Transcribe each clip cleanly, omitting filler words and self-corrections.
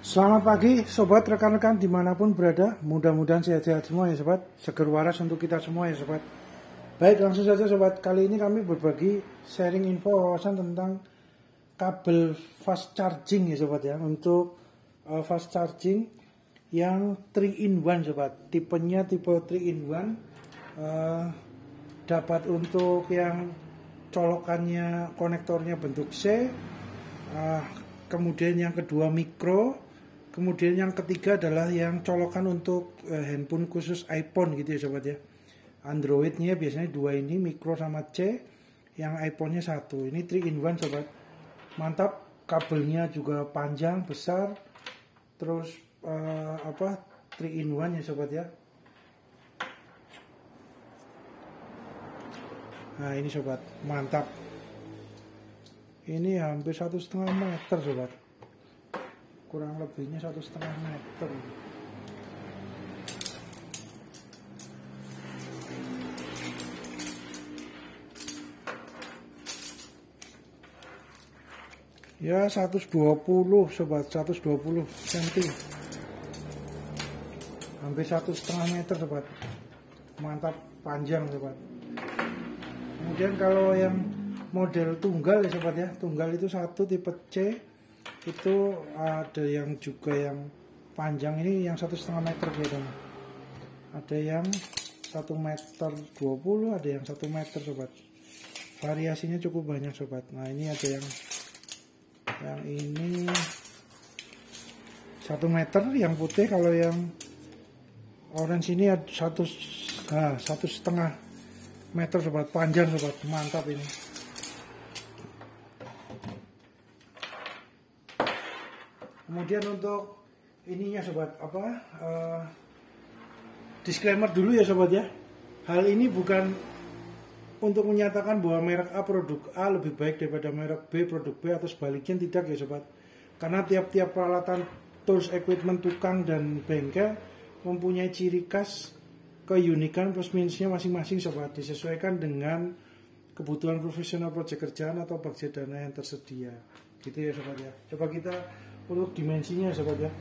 Selamat pagi sobat, rekan-rekan dimanapun berada. Mudah-mudahan sehat-sehat semua ya sobat. Seger waras untuk kita semua ya sobat. Baik, langsung saja sobat. Kali ini kami berbagi sharing info wawasan tentang kabel fast charging ya sobat ya. Untuk fast charging yang 3 in 1 sobat. Tipenya tipe 3 in 1. Dapat untuk yang colokannya konektornya bentuk C. Kemudian yang kedua mikro, kemudian yang ketiga adalah yang colokan untuk handphone khusus iPhone gitu ya sobat ya. Androidnya biasanya 2 ini, mikro sama C, yang iPhone-nya 1. Ini 3 in 1 sobat. Mantap, kabelnya juga panjang, besar. Terus 3 in 1 ya sobat ya. Nah ini sobat, mantap. Ini hampir 1,5 meter sobat, kurang lebihnya 1,5 meter. Ya 120 sobat, 120 cm, hampir 1,5 meter sobat. Mantap, panjang sobat. Kemudian kalau yang model tunggal ya sobat ya, tunggal itu satu tipe C, itu ada yang juga yang panjang, ini yang 1,5 meter gitu. Ada yang 1,20 meter, ada yang 1 meter sobat. Variasinya cukup banyak sobat. Nah ini ada yang ini 1 meter yang putih. Kalau yang orange ini ada 1,5 meter sobat, panjang sobat. Mantap ini. Kemudian untuk ininya sobat, disclaimer dulu ya sobat ya. Hal ini bukan untuk menyatakan bahwa merek A produk A lebih baik daripada merek B produk B atau sebaliknya, tidak ya sobat. Karena tiap-tiap peralatan, tools, equipment, tukang dan bengkel mempunyai ciri khas, keunikan plus minusnya masing-masing sobat, disesuaikan dengan kebutuhan profesional proyek kerjaan atau budget dana yang tersedia. Gitu ya sobat ya. Coba kita untuk dimensinya sobat ya.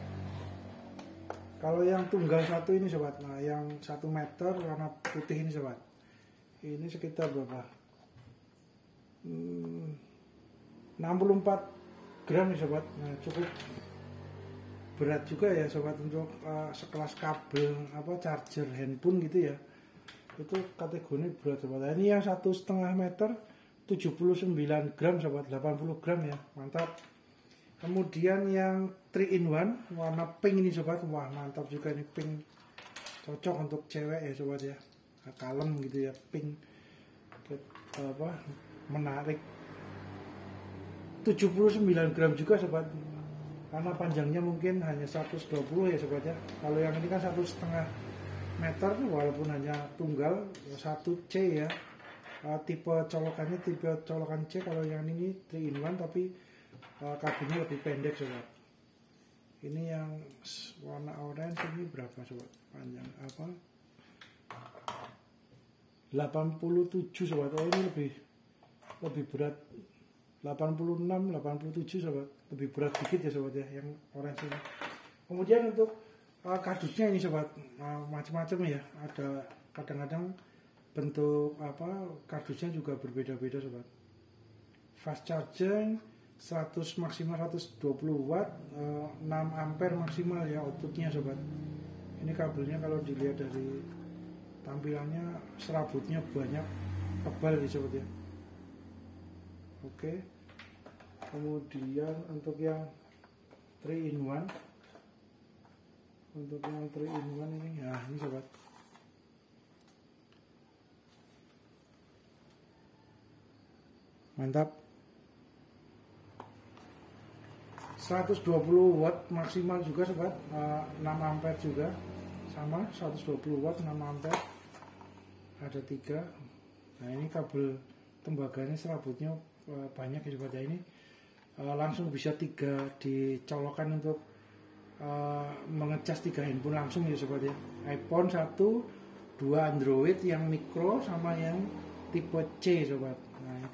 Kalau yang tunggal satu ini sobat, nah yang 1 meter warna putih ini sobat, ini sekitar berapa? 64 gram ya sobat. Nah cukup berat juga ya sobat untuk sekelas kabel charger handphone gitu ya. Itu kategori berat sobat. Nah, ini yang 1,5 meter 79 gram sobat, 80 gram ya, mantap. Kemudian yang 3 in 1 warna pink ini sobat, wah mantap juga ini, pink cocok untuk cewek ya sobat ya, kalem gitu ya, pink menarik. 79 gram juga sobat, karena panjangnya mungkin hanya 120 ya sobat ya. Kalau yang ini kan 1,5 meter walaupun hanya tunggal 1C ya, tipe colokannya tipe colokan C. Kalau yang ini 3 in 1 tapi kabelnya lebih pendek sobat. Ini yang warna orange ini berapa sobat, panjang 87 sobat. Oh ini lebih berat, 86 87 sobat, lebih berat dikit ya sobat ya yang orange ini. Kemudian untuk kardusnya ini sobat, macam-macam ya, ada kadang-kadang bentuk kardusnya juga berbeda-beda sobat. Fast charging 100 maksimal 120 watt, 6 ampere maksimal ya outputnya sobat. Ini kabelnya kalau dilihat dari tampilannya serabutnya banyak, tebal ya sobat ya. Oke. Kemudian untuk yang 3 in 1, untuk yang 3 in 1 ini ya, ini sobat. Mantap. 120 watt maksimal juga sobat, 6 ampere juga sama, 120 watt 6 ampere, ada 3. Nah ini kabel tembaganya serabutnya banyak ya sobat ya. Ini langsung bisa 3 dicolokan untuk mengecas 3 handphone langsung ya sobat ya. iPhone 1, 2 Android yang mikro sama yang tipe C sobat. Nah,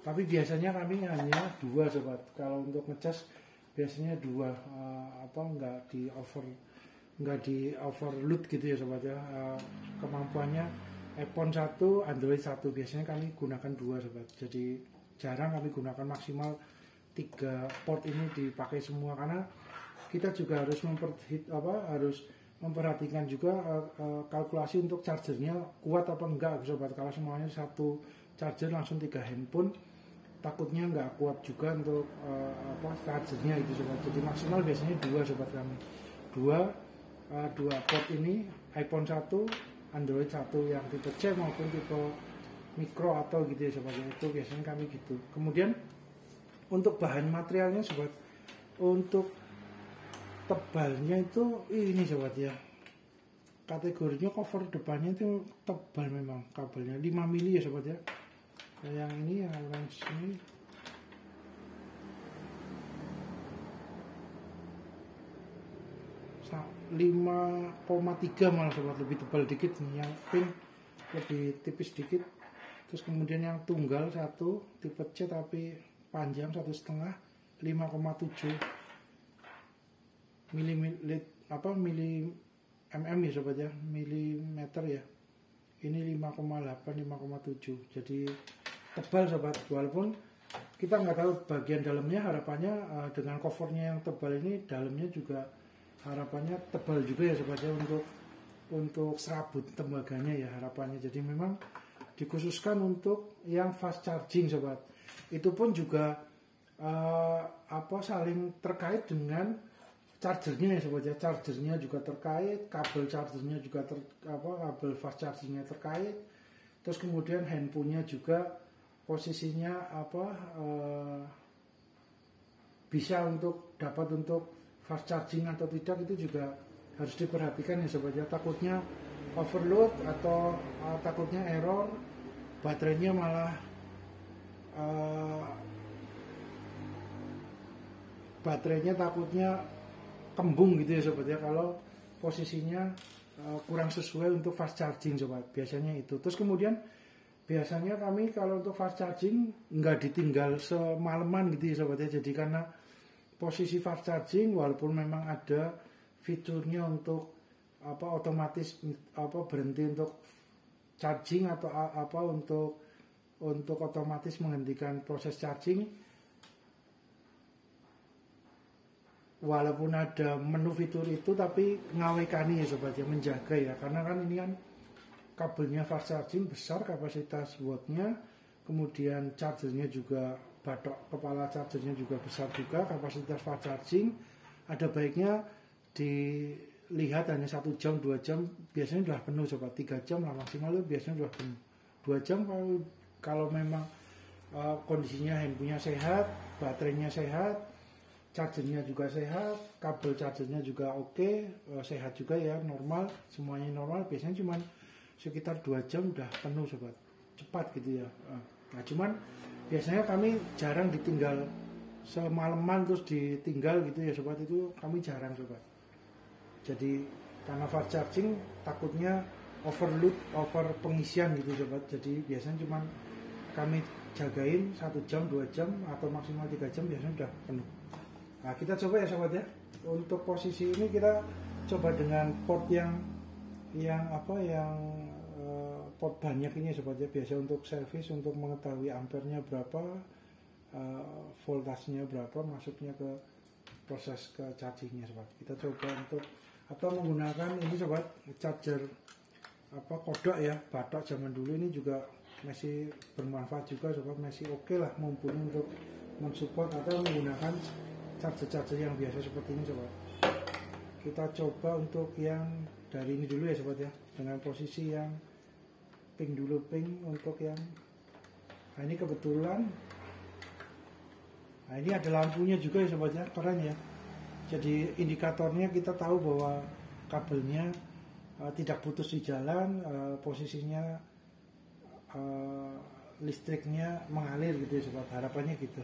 tapi biasanya kami hanya 2 sobat. Kalau untuk ngecas biasanya dua, nggak di overload gitu ya sobat ya. Kemampuannya iPhone 1, Android 1, biasanya kami gunakan dua sobat. Jadi jarang kami gunakan maksimal 3 port ini dipakai semua, karena kita juga harus memperhatikan juga kalkulasi untuk chargernya kuat apa enggak sobat. Kalau semuanya satu charger langsung 3 handphone, takutnya nggak kuat juga untuk chargernya itu sobat. Jadi maksimal biasanya dua sobat kami, dua port ini, iPhone 1, Android 1 yang tipe C maupun tipe micro atau gitu ya sobat. Itu biasanya kami gitu. Kemudian untuk bahan materialnya sobat, untuk tebalnya itu ini sobat ya, kategorinya cover depannya itu tebal memang, kabelnya 5 mili ya sobat ya. Yang ini yang orange ini 5,3 malah sobat, lebih tebal dikit nih. Yang pink lebih tipis dikit. Terus kemudian yang tunggal satu tipe C tapi panjang 1,5, 5,7 mm ya sobat ya, milimeter ya. Ini 5,8, 5,7. Jadi tebal sobat, walaupun kita nggak tahu bagian dalamnya. Harapannya dengan covernya yang tebal ini, dalamnya juga harapannya tebal juga ya sobat ya, untuk serabut tembaganya ya harapannya. Jadi memang dikhususkan untuk yang fast charging sobat. Itu pun juga saling terkait dengan chargernya ya sobat ya. Chargernya juga terkait, kabel chargernya juga kabel fast chargingnya terkait. Terus kemudian handphonenya juga posisinya bisa dapat untuk fast charging atau tidak, itu juga harus diperhatikan ya sobat ya. Takutnya overload atau takutnya error, baterainya malah takutnya kembung gitu ya sobat ya, kalau posisinya kurang sesuai untuk fast charging sobat, biasanya itu. Terus kemudian biasanya kami kalau untuk fast charging nggak ditinggal semalaman gitu ya sobat ya. Jadi karena posisi fast charging, walaupun memang ada fiturnya untuk otomatis berhenti untuk charging atau untuk otomatis menghentikan proses charging, walaupun ada menu fitur itu, tapi ngawekani ya sobat ya, menjaga ya, karena kan ini kan kabelnya fast charging besar, kapasitas wattnya, kemudian chargernya juga, batok kepala chargernya juga besar juga, kapasitas fast charging. Ada baiknya dilihat hanya 1 jam 2 jam, biasanya sudah penuh sobat. 3 jam lah maksimal, biasanya sudah penuh. 2 jam kalau memang kondisinya handphonenya sehat, baterainya sehat, chargernya juga sehat, kabel chargernya juga oke, sehat juga ya, normal, semuanya normal, biasanya cuma sekitar 2 jam udah penuh sobat, cepat gitu ya. Nah cuman biasanya kami jarang ditinggal semalaman terus ditinggal gitu ya sobat, itu kami jarang sobat. Jadi karena fast charging takutnya overload, over pengisian gitu sobat, jadi biasanya cuma kami jagain 1 jam 2 jam atau maksimal 3 jam, biasanya udah penuh. Nah kita coba ya sobat ya, untuk posisi ini kita coba dengan port yang port banyak ini sobat ya, biasa untuk servis, untuk mengetahui ampernya berapa, voltasenya berapa, masuknya ke proses ke chargingnya sobat. Kita coba untuk atau menggunakan ini sobat, charger kodok ya, batok zaman dulu, ini juga masih bermanfaat juga sobat, masih oke lah, mumpuni untuk mensupport, atau menggunakan charger yang biasa seperti ini sobat. Kita coba untuk yang dari ini dulu ya sobat ya, dengan posisi yang pink dulu, pink untuk yang ini kebetulan. Nah ini ada lampunya juga ya sobat ya, keren ya. Jadi indikatornya kita tahu bahwa kabelnya tidak putus di jalan, posisinya listriknya mengalir gitu ya sobat, harapannya gitu.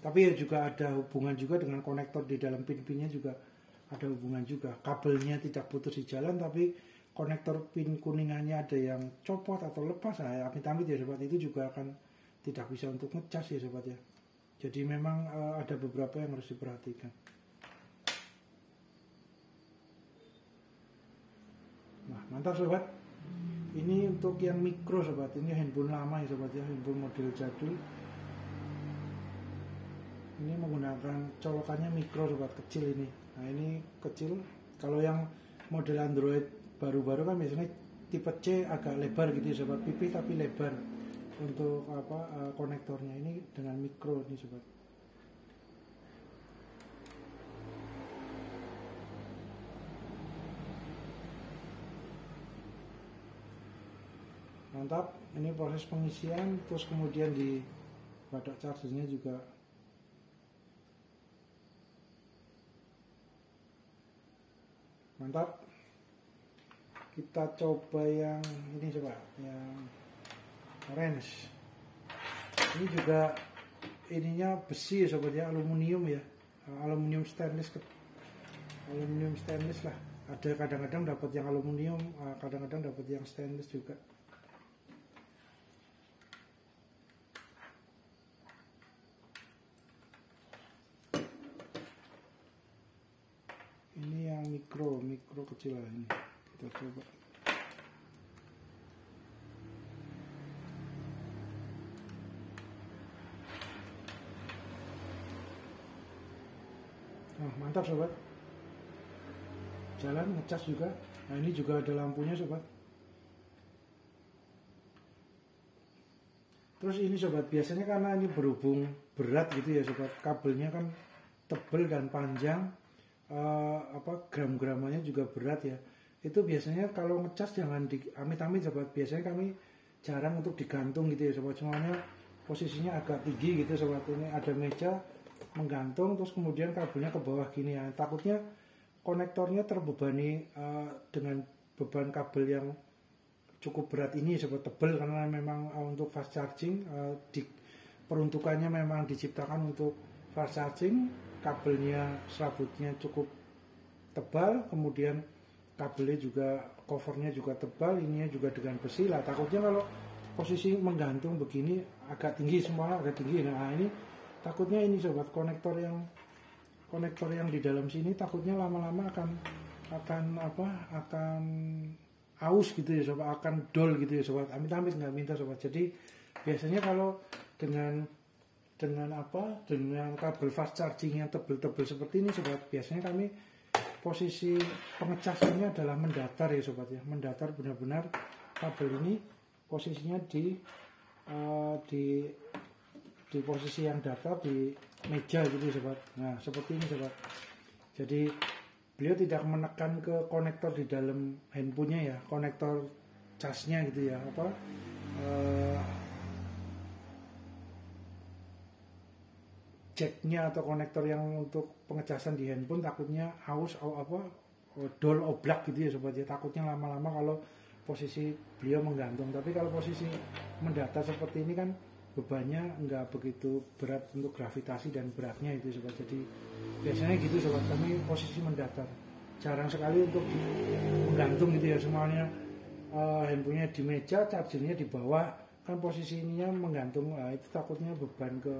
Tapi ya juga ada hubungan juga dengan konektor di dalam pin-pinnya, juga ada hubungan juga. Kabelnya tidak putus di jalan, tapi konektor pin kuningannya ada yang copot atau lepas, amit-amit ya sobat, itu juga akan tidak bisa untuk ngecas ya sobat ya. Jadi memang ada beberapa yang harus diperhatikan. Nah, mantap sobat. Ini untuk yang mikro sobat. Ini handphone lama ya sobat ya, handphone model jadul. Ini menggunakan colokannya mikro sobat, kecil ini. Nah, ini kecil. Kalau yang model Android baru-baru kan biasanya tipe C agak lebar gitu ya sobat, pipih tapi lebar untuk konektornya. Ini dengan mikro nih sobat. Mantap. Ini proses pengisian, terus kemudian di badak chargernya juga mantap. Kita coba yang ini coba, yang orange. Ini juga ininya besi ya sobat ya, aluminium ya, aluminium stainless lah. Ada kadang-kadang dapat yang aluminium, kadang-kadang dapat yang stainless juga. Ini yang mikro kecil lah ini. Kita coba. Nah, mantap sobat. Jalan ngecas juga. Nah, ini juga ada lampunya sobat. Terus ini sobat, biasanya karena ini berhubung berat gitu ya sobat, kabelnya kan tebel dan panjang, gram-gramannya juga berat ya. Itu biasanya kalau ngecas jangan di amit-amit sobat. Biasanya kami jarang untuk digantung gitu ya sobat. Semuanya posisinya agak tinggi gitu sobat. Ini ada meja menggantung, terus kemudian kabelnya ke bawah gini ya. Takutnya konektornya terbebani dengan beban kabel yang cukup berat ini sobat, tebel, karena memang untuk fast charging peruntukannya memang diciptakan untuk fast charging. Kabelnya, serabutnya cukup tebal, kemudian kabelnya juga, covernya juga tebal, ininya juga dengan besi lah. Takutnya kalau posisi menggantung begini agak tinggi, semuanya agak tinggi. Nah, ini takutnya ini sobat, konektor yang di dalam sini takutnya lama-lama akan aus gitu ya sobat, akan dol gitu ya sobat. Amit-amit nggak minta sobat. Jadi biasanya kalau dengan kabel fast charging yang tebel-tebel seperti ini sobat, biasanya kami posisi pengecasannya adalah mendatar ya sobat ya, mendatar benar-benar kabel ini posisinya di posisi yang datar di meja gitu sobat. Nah, seperti ini sobat. Jadi beliau tidak menekan ke konektor di dalam handphonenya ya, konektor casnya gitu ya, jacknya atau konektor yang untuk pengecasan di handphone, takutnya aus dol oblak gitu ya sobat ya. Takutnya lama-lama kalau posisi beliau menggantung. Tapi kalau posisi mendatar seperti ini kan bebannya nggak begitu berat untuk gravitasi dan beratnya itu sobat. Jadi biasanya gitu sobat, kami posisi mendatar, jarang sekali untuk menggantung gitu ya. Semuanya handphonenya di meja, chargernya di bawah, kan posisi ininya menggantung. Nah, itu takutnya beban ke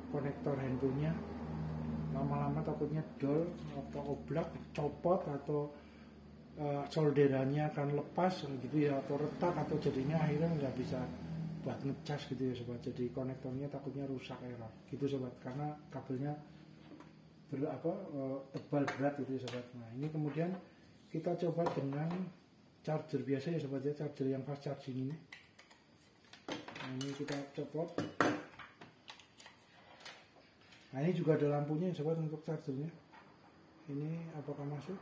konektor handphonenya, lama-lama takutnya dol atau oblak, copot, atau solderannya akan lepas gitu ya, atau retak, atau jadinya akhirnya nggak bisa buat ngecas gitu ya sobat. Jadi konektornya takutnya rusak, error gitu sobat, karena kabelnya tebal berat gitu ya sobat. Nah, ini kemudian kita coba dengan charger biasa ya sobat ya, charger yang fast charging ini. Nah, ini kita copot. Nah, ini juga ada lampunya ya sobat untuk chargernya. Ini apakah masuk?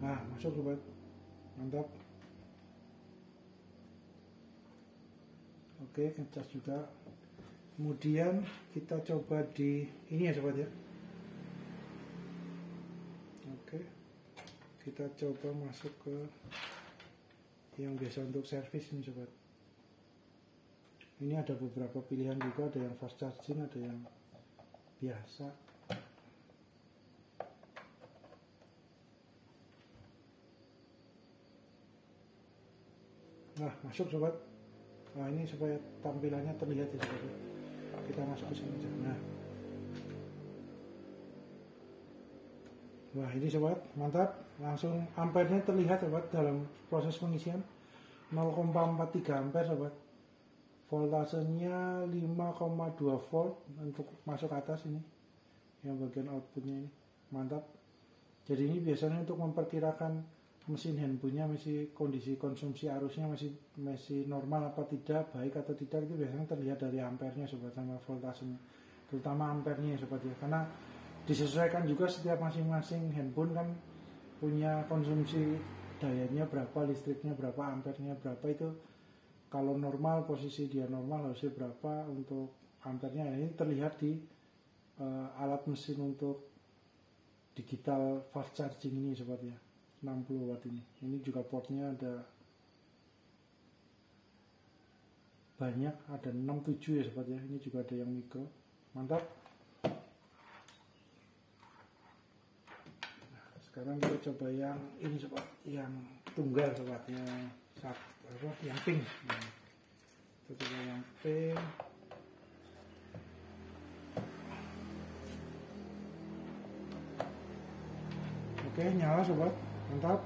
Nah, masuk sobat, mantap. Oke, ngecas juga. Kemudian kita coba di ini ya sobat ya. Oke, kita coba masuk ke yang biasa untuk servis ini sobat. Ini ada beberapa pilihan juga, ada yang fast charging, ada yang biasa. Nah, masuk sobat. Nah, ini supaya tampilannya terlihat ya sobat. Kita masuk ke sini aja. Nah. Wah, ini sobat, mantap. Langsung ampernya terlihat sobat dalam proses pengisian. 0,43 ampere sobat. Voltasenya 5,2 volt untuk masuk ke atas ini. Yang bagian outputnya ini. Mantap. Jadi ini biasanya untuk memperkirakan mesin handphonenya masih kondisi konsumsi arusnya masih normal apa tidak, baik atau tidak, itu biasanya terlihat dari ampernya sobat sama voltasenya, terutama ampernya sobat ya, karena disesuaikan juga setiap masing-masing handphone kan punya konsumsi dayanya berapa, listriknya berapa, ampernya berapa. Itu kalau normal, posisi dia normal harusnya berapa untuk ampernya. Ini terlihat di alat mesin untuk digital fast charging ini sobat ya, 60 watt ini. Ini juga portnya ada banyak, ada 6-7 ya sobat ya. Ini juga ada yang micro. Mantap. Nah, sekarang kita coba yang ini sobat, yang tunggal sobat, yang pink. Nah, kita coba yang pink. Oke, nyala sobat. Mantap.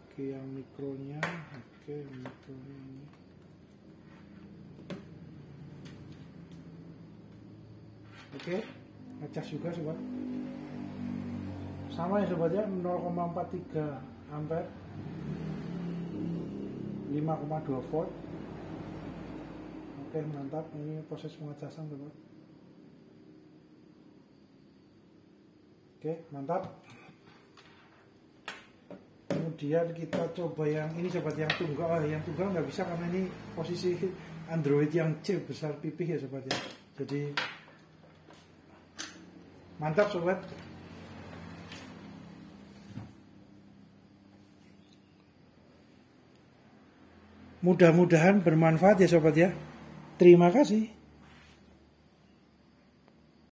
Oke, yang mikronya. Oke, mikronya ini. Oke, ngecas juga sobat. Sama ya sobat ya, 0,43 ampere, 5,2 volt. Oke, mantap. Ini proses pengecasan sobat. Oke, mantap. Kemudian kita coba yang ini sobat, yang tunggal. Yang tunggal nggak bisa karena ini posisi Android yang C besar pipih ya sobat ya. Jadi mantap sobat. Mudah-mudahan bermanfaat ya sobat ya. Terima kasih.